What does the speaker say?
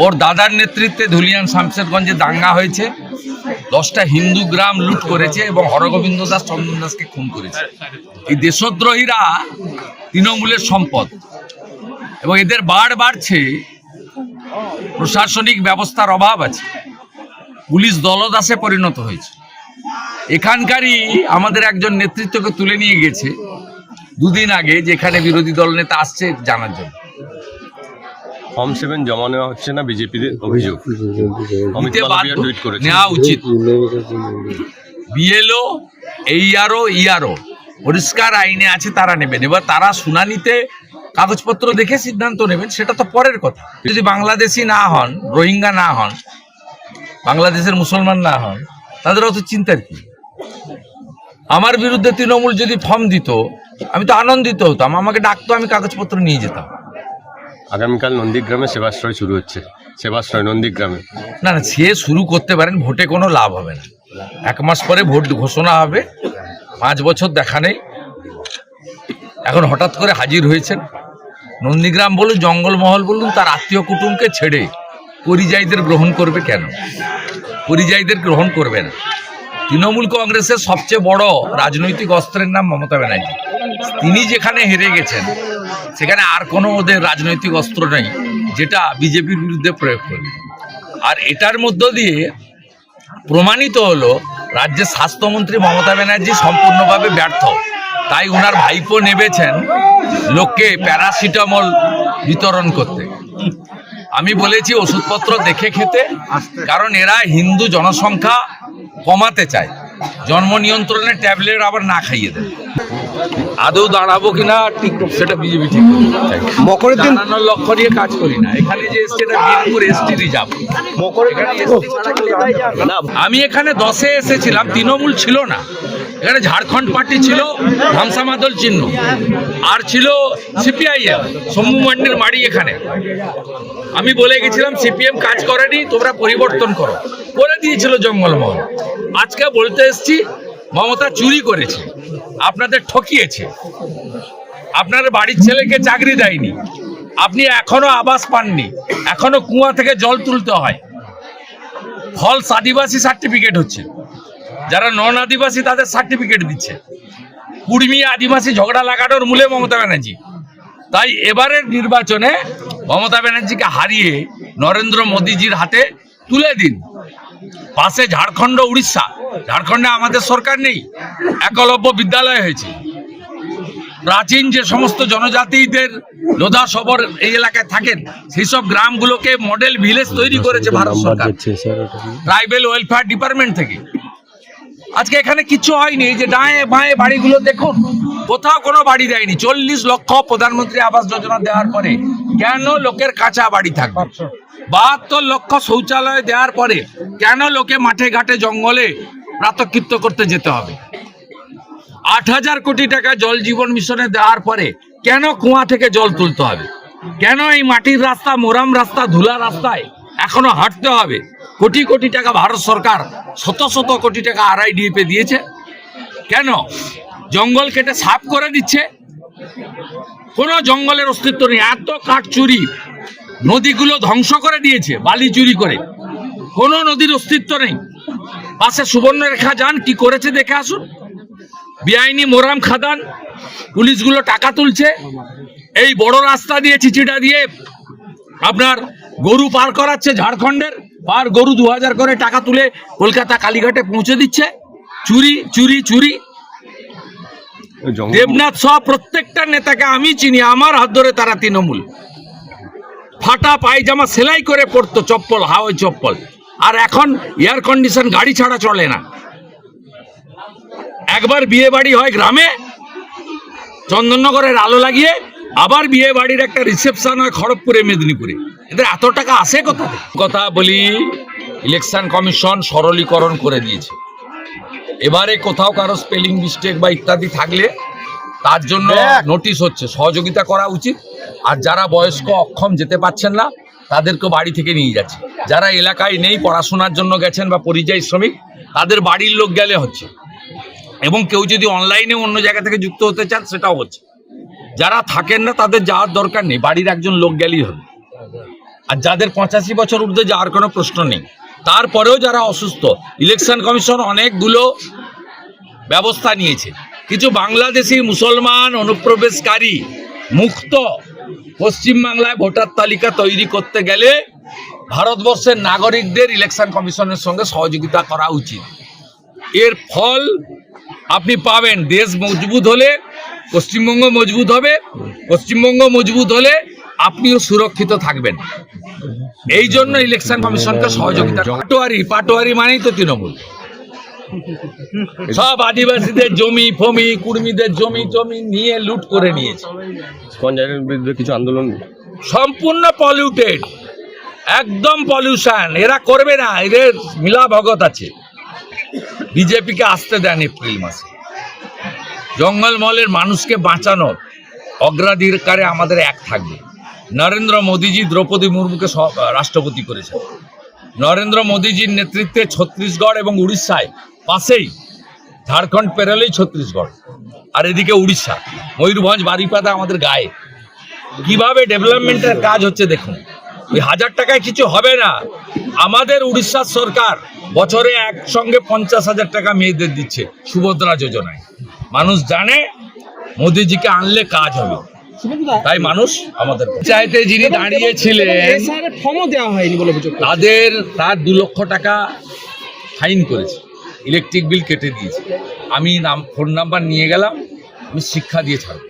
ওর দাদার নেতৃত্বে ধুলিয়ান শামশেরগঞ্জে দাঙ্গা হয়েছে, 10টা হিন্দু গ্রাম লুট করেছে এবং হরগোবিন্দ দাস চন্দন দাসকে খুন করেছে। এই দেশদ্রোহীরা তৃণমূলের সম্পদ এবং এদের বাড় বাড়ছে। প্রশাসনিক ব্যবস্থার অভাব আছে, পুলিশ দলদাসে পরিণত হয়েছে। এখানকারই আমাদের একজন নেতৃত্বকে তুলে নিয়ে গেছে দুদিন আগে, যেখানে বিরোধী দল নেতা আসছে জানার জন্য। ফর্ম 7 জমা নেওয়া হচ্ছে না, বিজেপির অভিযোগ। নেওয়া উচিত। বিএলও, এইআরও, ইআরও পরিষ্কার আইনে আছে, তারা নেবেন। এবার তারা শুনানিতে কাগজপত্র দেখে সিদ্ধান্ত নেবেন, সেটা তো পরের কথা। যদি বাংলাদেশি না হন, রোহিঙ্গা না হন, বাংলাদেশের মুসলমান না হন, তাদের অত চিন্তার কি? আমার বিরুদ্ধে তৃণমূল যদি ফর্ম দিত, আমি তো আনন্দিত হতাম, আমাকে ডাকতো, আমি কাগজপত্র নিয়ে যেতাম। আগামীকাল নন্দীগ্রামে সেবাশ্রয় শুরু হচ্ছে, সেবাশ্রয় নন্দীগ্রামে। না না, সে শুরু করতে পারেন, ভোটে কোনো লাভ হবে না। 1 মাস পরে ভোট ঘোষণা হবে, 5 বছর দেখা নেই। এখন হঠাৎ করে হাজির হয়েছেন। নন্দীগ্রাম বলুন, জঙ্গলমহল বলুন, তার আত্মীয় কুটুমকে ছেড়ে পরিযায়ীদের গ্রহণ করবে কেন? পরিযায়ীদের গ্রহণ করবে না। তৃণমূল কংগ্রেসের সবচেয়ে বড় রাজনৈতিক অস্ত্রের নাম মমতা ব্যানার্জি। তিনি যেখানে হেরে গেছেন, সেখানে আর কোনো ওদের রাজনৈতিক অস্ত্র নেই যেটা বিজেপির বিরুদ্ধে প্রয়োগ করবে। আর এটার মধ্য দিয়ে প্রমাণিত হলো রাজ্যের স্বাস্থ্যমন্ত্রী মমতা ব্যানার্জি সম্পূর্ণভাবে ব্যর্থ। তাই ওনার ভাইপো নেমেছেন লোককে প্যারাসিটামল বিতরণ করতে। আমি বলেছি ওষুধপত্র দেখে খেতে, কারণ এরা হিন্দু জনসংখ্যা কমাতে চায়, জন্ম নিয়ন্ত্রণের ট্যাবলেট আবার না খাইয়ে দেয়। আদৌ দাঁড়াবো কিনা ঠিক সেটা বিজেপি ঠিক মকরের দিন লক্ষ্য নিয়ে কাজ করি না। এখানে যে এসছে এটা বিনপুর এসটি রিজার্ভ। আমি এখানে 10-এ এসেছিলাম, তৃণমূল ছিল না এখানে, ঝাড়খণ্ড পার্টি ছিল, ধামসামাদল চিহ্ন, আর ছিল সিপিআইএম, শম্ভু মান্ডির মাড়ি। এখানে আমি বলে গেছিলাম সিপিএম কাজ করেনি, তোমরা পরিবর্তন করো, করে দিয়েছিল জঙ্গলমহল। আজকে বলতে এসছি মমতা চুরি করেছে, আপনাদের ঠকিয়েছে, আপনার বাড়ির ছেলেকে চাকরি দেয়নি, আপনি এখনো আবাস পাননি, এখনো কুয়া থেকে জল তুলতে হয়, ফলস আদিবাসী সার্টিফিকেট হচ্ছে, যারা নন আদিবাসী তাদের সার্টিফিকেট দিচ্ছে। কুর্মী আদিবাসী ঝগড়া লাগানোর মূলে মমতা ব্যানার্জি। তাই এবারের নির্বাচনে মমতা ব্যানার্জিকে হারিয়ে নরেন্দ্র মোদীজির হাতে তুলে দিন। পাশে ঝাড়খণ্ড, উড়িষ্যা, ঝাড়খণ্ডে আমাদের সরকার নেই, একলব্য বিদ্যালয় হয়েছে। প্রাচীন যে সমস্ত জনজাতিদের লোধা সবর এই এলাকায় থাকেন, সেই সব গ্রামগুলোকে মডেল ভিলেজ তৈরি করেছে ভারত সরকার, ট্রাইবেল ওয়েলফেয়ার ডিপার্টমেন্ট থেকে। আজকে এখানে কিছু হয়নি। এই যে ডায়ে বাঁয়ে বাড়িগুলো দেখুন, কোথাও কোনো বাড়ি দেয়নি। 40 লক্ষ প্রধানমন্ত্রী আবাস যোজনা দেওয়ার পরে কেন লোকের কাঁচা বাড়ি থাকবে? 72 লক্ষ শৌচালয় দেওয়ার পরে কেন লোকে মাঠে ঘাটে জঙ্গলে প্রাতকৃত্য করতে যেতে হবে? 8000 কোটি টাকা জল জীবন মিশনে দেওয়ার পরে কেন কুয়া থেকে জল তুলতে হবে? কেন এই মাটির রাস্তা, মোরাম রাস্তা, ধুলা রাস্তায় এখনো হাঁটতে হবে? কোটি কোটি টাকা ভারত সরকার, শত শত কোটি টাকা RIDF দিয়েছে। কেন জঙ্গল কেটে সাফ করে দিচ্ছে? কোনো জঙ্গলের অস্তিত্ব নেই। এত কাঠ চুরি, নদীগুলো ধ্বংস করে দিয়েছে বালি চুরি করে, কোনো নদীর অস্তিত্ব নেই। পাশে সুবর্ণরেখা যান, কি করেছে দেখে আসুন। বেআইনি মোরাম খাদান, পুলিশগুলো টাকা তুলছে। এই বড় রাস্তা দিয়ে, চিচিটা দিয়ে আপনার গরু পার করাচ্ছে, ঝাড়খণ্ডের পার গরু 2000 করে টাকা তুলে কলকাতা কালীঘাটে পৌঁছে দিচ্ছে। চুরি চুরি চুরি। দেবনাথ সহ প্রত্যেকটা নেতাকে আমি চিনি, আমার হাত ধরে তারা তৃণমূল। ফাটা পায়জামা সেলাই করে পড়তো, চপ্পল, হাওয়াই চপ্পল। আর এখন এয়ার কন্ডিশন গাড়ি ছাড়া চলে না। একবার বিয়ে বাড়ি হয় গ্রামে চন্দননগরের আলো লাগিয়ে, আবার বিয়ে বাড়ির একটা রিসেপশন হয় খড়গপুরে, মেদিনীপুরে। এদের এত টাকা আসে কোথা থেকে? কথা বলি, ইলেকশন কমিশন সরলীকরণ করে দিয়েছে। এবারে কোথাও কারো স্পেলিং মিস্টেক বা ইত্যাদি থাকলে তার জন্য নোটিশ হচ্ছে, সহযোগিতা করা উচিত। আর যারা বয়স্ক অক্ষম যেতে পারছেন না, তাদেরকে বাড়ি থেকে নিয়ে যাচ্ছে। যারা এলাকায় নেই, পড়াশোনার জন্য গেছেন বা পরিযায়ী শ্রমিক, তাদের বাড়ির লোক গেলে হচ্ছে। এবং কেউ যদি অনলাইনে অন্য জায়গা থেকে যুক্ত হতে চান, সেটাও হচ্ছে। যারা থাকেন না তাদের যাওয়ার দরকার নেই, বাড়ির একজন লোক গেলেই হবে। আর যাদের 85 বছর ঊর্ধ্বে যাওয়ার কোনো প্রশ্ন নেই, তারপরেও যারা অসুস্থ, ইলেকশন কমিশন অনেকগুলো ব্যবস্থা নিয়েছে। কিছু বাংলাদেশি মুসলমান অনুপ্রবেশকারী মুক্ত পশ্চিমবাংলায় ভোটার তালিকা তৈরি করতে গেলে ভারতবর্ষের নাগরিকদের ইলেকশন কমিশনের সঙ্গে সহযোগিতা করা উচিত। এর ফল আপনি পাবেন। দেশ মজবুত হলে পশ্চিমবঙ্গ মজবুত হবে, পশ্চিমবঙ্গ মজবুত হলে আপনিও সুরক্ষিত থাকবেন। এই জন্য ইলেকশন কমিশনকে সহযোগিতা। পাটোয়ারি মানেই তো তৃণমূল। সব আদিবাসীদের জমি ফমি, কুর্মীদের জমি টমি নিয়ে লুট করে নিয়েছে। কোন জায়গার বিরুদ্ধে কিছু আন্দোলন? সম্পূর্ণ পলিউটেড, একদম পলিউশন। এরা করবে না, এদের মিলা ভগত আছে। বিজেপিকে আসতে দেন এপ্রিল মাসে। জঙ্গলমহলের মানুষকে বাঁচানোর অগ্রাধিকারে আমাদের এক থাকবে। নরেন্দ্র মোদীজি দ্রৌপদী মুর্মুকে রাষ্ট্রপতি করেছেন। নরেন্দ্র মোদীজির নেতৃত্বে ছত্তিশগড় এবং উড়িষ্যায় পাশেই, ঝাড়খণ্ড পেরোলেই ছত্তিশগড়, আর এদিকে উড়িষ্যা, ময়ূরভঞ্জ, বারিপাদা আমাদের গায়ে। কিভাবে ডেভেলপমেন্টের কাজ হচ্ছে দেখুন। ওই 1000 টাকায় কিছু হবে না। আমাদের উড়িষ্যার সরকার বছরে একসঙ্গে 50,000 টাকা মেয়েদের দিচ্ছে সুভদ্রা যোজনায়। মানুষ জানে মোদিজিকে আনলে কাজ হবে, তাই মানুষ আমাদের চাইতে যিনি দাঁড়িয়েছিলেন তার 2 লক্ষ টাকা ফাইন করেছে, ইলেকট্রিক বিল কেটে দিয়েছে। আমি ফোন নাম্বার নিয়ে গেলাম, আমি শিক্ষা দিয়ে ছাড়ব।